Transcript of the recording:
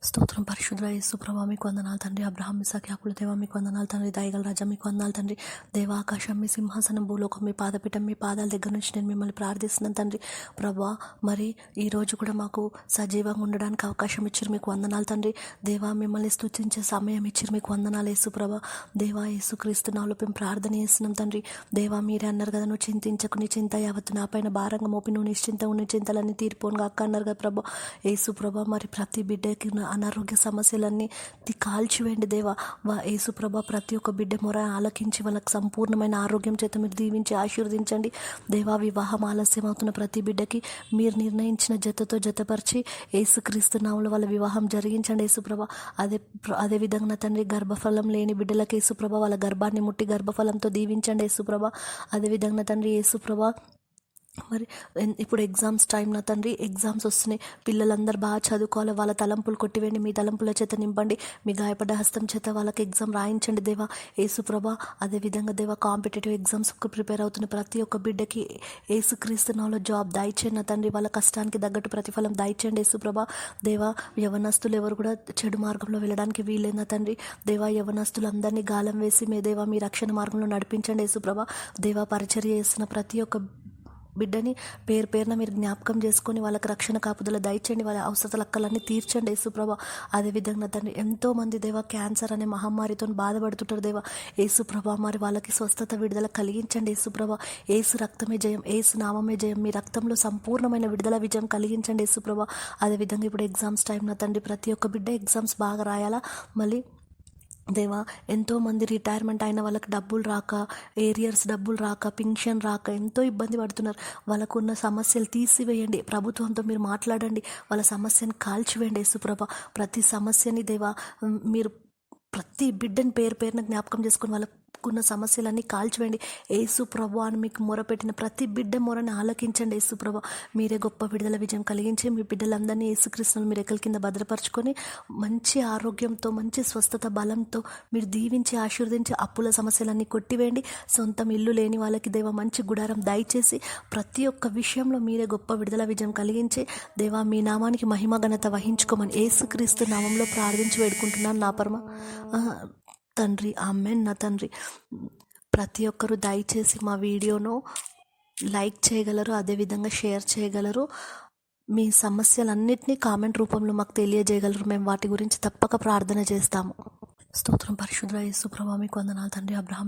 స్తోత్రం పరిశుద్ధ యేసు ప్రభా మీకు వందనాలు తండ్రి. అబ్రహాం ఇస్సాకు యాకోబుల దేవా మీకు వందనాలు తండ్రి. దయగల రాజా మీకు వందనాలు తండ్రి. దేవా ఆకాశం మీ సింహాసనం, భూలోకం మీ పాదపీఠం, మీ పాదాల దగ్గర నుంచి నేను మిమ్మల్ని ప్రార్థిస్తున్నాను తండ్రి. ప్రభా మరి ఈరోజు కూడా మాకు సజీవంగా ఉండడానికి అవకాశం ఇచ్చారు, మీకు వందనాలు తండ్రి. దేవా మిమ్మల్ని స్తుతించే సమయం ఇచ్చారు, మీకు వందనాలు యేసు ప్రభా. దేవా యేసుక్రీస్తు నామములో మేము ప్రార్థన చేస్తున్నాం తండ్రి. దేవా మీరే అన్నారు కదా, నువ్వు చింతించకు, నీ చింత యావత్తు నా పైన భారంగా మోపి నువ్వు నిశ్చింత ఉన్న చింతలన్నీ తీరిపోనుగా అక్క అన్నారు కదా ప్రభా. యేసు ప్రభా మరి ప్రతి బిడ్డకి అనారోగ్య సమస్యలన్నీ కాల్చివేయండి దేవా. యేసు ప్రభా ప్రతి ఒక్క బిడ్డ మొర ఆలకించి వాళ్ళకి సంపూర్ణమైన ఆరోగ్యం చేత మీరు దీవించి ఆశీర్వదించండి దేవా. వివాహం ఆలస్యం అవుతున్న ప్రతి బిడ్డకి మీరు నిర్ణయించిన జతతో జతపరిచి యేసుక్రీస్తు నామములో వాళ్ళ వివాహం జరిగించండి యేసు ప్రభా. అదే విధంగా తండ్రి గర్భఫలం లేని బిడ్డలకు యేసు ప్రభా వాళ్ళ గర్భాన్ని ముట్టి గర్భఫలంతో దీవించండి యేసు ప్రభా. అదే విధంగా తండ్రి యేసు ప్రభా మరి ఇప్పుడు ఎగ్జామ్స్ టైం నా తండ్రి, ఎగ్జామ్స్ వస్తున్నాయి, పిల్లలందరూ బాగా చదువుకోవాలి, వాళ్ళ తలంపులు కొట్టివేయండి, మీ తలంపుల చేత నింపండి, మీ గాయపడ్డ హస్తం చేత వాళ్ళకి ఎగ్జామ్ రాయించండి దేవా యేసు ప్రభా. అదేవిధంగా దేవా కాంపిటేటివ్ ఎగ్జామ్స్కి ప్రిపేర్ అవుతున్న ప్రతి ఒక్క బిడ్డకి యేసుక్రీస్తు నామములో జాబ్ దయచేయండి నా తండ్రి. వాళ్ళ కష్టానికి తగ్గట్టు ప్రతిఫలం దయచేయండి యేసు ప్రభా. దేవా యవనస్తులు ఎవరు కూడా చెడు మార్గంలో వెళ్ళడానికి వీలేదు నా తండ్రి. దేవా యవనస్తులందరినీ గాలం వేసి దేవా మీ రక్షణ మార్గంలో నడిపించండి యేసు ప్రభా. దేవా పరిచర్య చేస్తున్న ప్రతి ఒక్క బిడ్డని పేరు పేరున మీరు జ్ఞాపకం చేసుకొని వాళ్ళకి రక్షణ కాపుదల దయచండి, వాళ్ళ అవసరాల అక్కలన్నీ తీర్చండి యేసుప్రభ. అదేవిధంగా తండ్రి ఎంతోమంది దేవా క్యాన్సర్ అనే మహమ్మారితో బాధపడుతుంటారు దేవా యేసుప్రభ. మరి వాళ్ళకి స్వస్థత విడుదల కలిగించండి యేసుప్రభ. యేసు రక్తమే జయం, యేసు నామమే జయం, మీ రక్తంలో సంపూర్ణమైన విడుదల విజయం కలిగించండి యేసుప్రభ. అదేవిధంగా ఇప్పుడు ఎగ్జామ్స్ టైం నా తండ్రి, ప్రతి ఒక్క బిడ్డ ఎగ్జామ్స్ బాగా రాయాలా. మళ్ళీ దేవా ఎంతోమంది రిటైర్మెంట్ అయిన వాళ్ళకి డబ్బులు రాక, ఏరియర్స్ డబ్బులు రాక, పింఛన్ రాక ఎంతో ఇబ్బంది పడుతున్నారు. వాళ్ళకు ఉన్న సమస్యలు తీసివేయండి, ప్రభుత్వంతో మీరు మాట్లాడండి, వాళ్ళ సమస్యను కాల్చివేయండి యేసుప్రభ. ప్రతి సమస్యని దేవా మీరు ప్రతి బిడ్డని పేరు పేరున జ్ఞాపకం చేసుకొని వాళ్ళకున్న సమస్యలన్నీ కాల్చివేయండి యేసు ప్రభు. అని మీకు మొరపెట్టిన ప్రతి బిడ్డ మొరని ఆలకించండి యేసు ప్రభు. మీరే గొప్ప విడుదల విజయం కలిగించి మీ బిడ్డలందరినీ యేసుక్రీస్తును మీరు ఎక్కల కింద భద్రపరచుకొని మంచి ఆరోగ్యంతో, మంచి స్వస్థత బలంతో మీరు దీవించి ఆశీర్వదించి అప్పుల సమస్యలన్నీ కొట్టివేయండి. సొంతం ఇల్లు లేని వాళ్ళకి దేవా మంచి గుడారం దయచేసి ప్రతి ఒక్క విషయంలో మీరే గొప్ప విడుదల విజయం కలిగించి దేవా మీ నామానికి మహిమ ఘనత వహించుకోమని యేసుక్రీస్తు నామంలో ప్రార్థించి వేడుకుంటున్నాను నా పరమ తండ్రి. ఆమేన్ నా తండ్రి. ప్రతి ఒక్కరూ దయచేసి మా వీడియోను లైక్ చేయగలరు, అదేవిధంగా షేర్ చేయగలరు. మీ సమస్యలన్నింటినీ కామెంట్ రూపంలో మాకు తెలియజేయగలరు, మేము వాటి గురించి తప్పక ప్రార్థన చేస్తాము. స్తోత్రం పరిశుద్ధ యేసు ప్రభా మీకు వందనాలు తండ్రి. అబ్రహాం